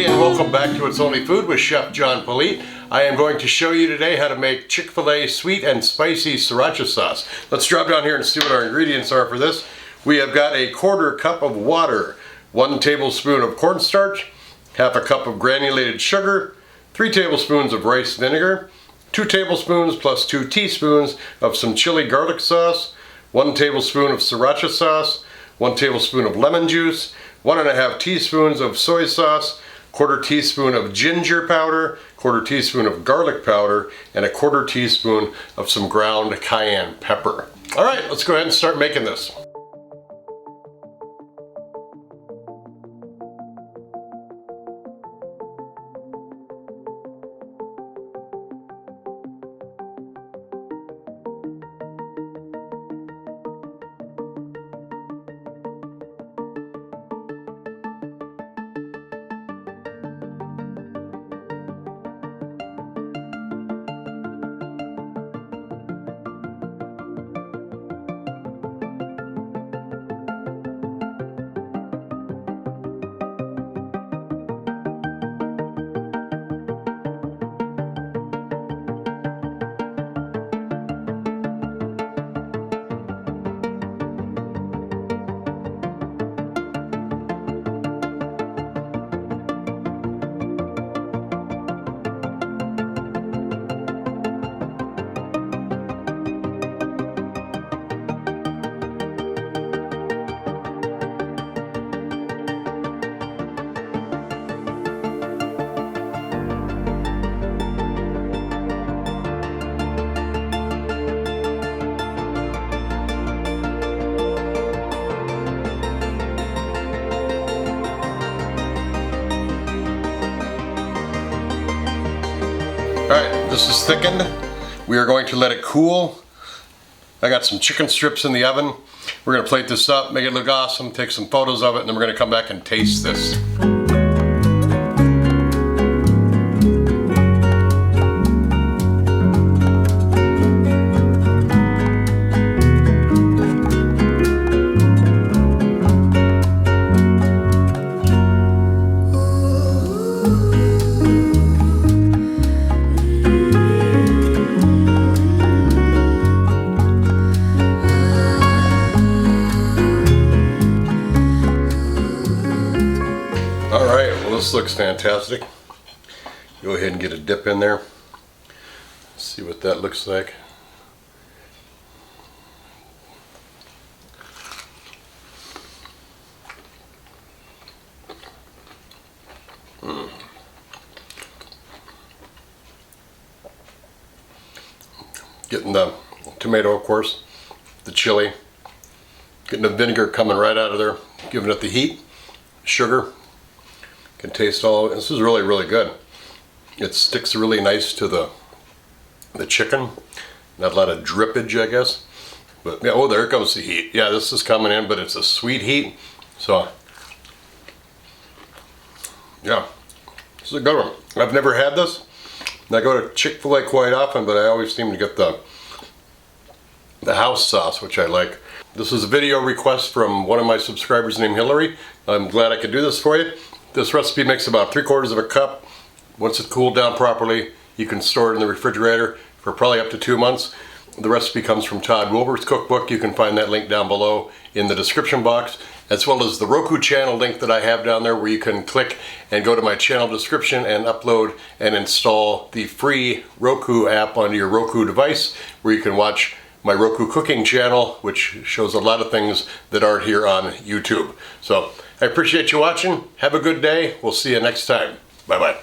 everybody, and welcome back to It's Only Food with Chef John Politte. I am going to show you today how to make Chick-Fil-A sweet and spicy sriracha sauce. Let's drop down here and see what our ingredients are for this. We have got a 1/4 cup of water, 1 tablespoon of cornstarch, 1/2 cup of granulated sugar, 3 tablespoons of rice vinegar, 2 tablespoons plus 2 teaspoons of some chili garlic sauce, 1 tablespoon of sriracha sauce, 1 tablespoon of lemon juice, 1½ teaspoons of soy sauce, 1/4 teaspoon of ginger powder, 1/4 teaspoon of garlic powder, and 1/4 teaspoon of some ground cayenne pepper. All right, let's go ahead and start making this. Alright, this is thickened. We are going to let it cool. I got some chicken strips in the oven. We're going to plate this up, make it look awesome, take some photos of it, and then we're going to come back and taste this. This looks fantastic. Go ahead and get a dip in there. See what that looks like. Getting the tomato, of course, the chili, getting the vinegar coming right out of there, giving it the heat, sugar. Can taste all of it. This is really, really good. It sticks really nice to the chicken. Not a lot of drippage, I guess. But yeah, oh, there comes the heat. Yeah, this is coming in, but it's a sweet heat. So yeah, this is a good one. I've never had this. I go to Chick-fil-A quite often, but I always seem to get the house sauce, which I like. This is a video request from one of my subscribers named Hillary. I'm glad I could do this for you. This recipe makes about 3/4 of a cup. Once it's cooled down properly, you can store it in the refrigerator for probably up to 2 months. The recipe comes from Todd Wilbur's cookbook. You can find that link down below in the description box, as well as the Roku channel link that I have down there, where you can click and go to my channel description and upload and install the free Roku app onto your Roku device, where you can watch my Roku cooking channel, which shows a lot of things that aren't here on YouTube. So I appreciate you watching. Have a good day. We'll see you next time. Bye-bye.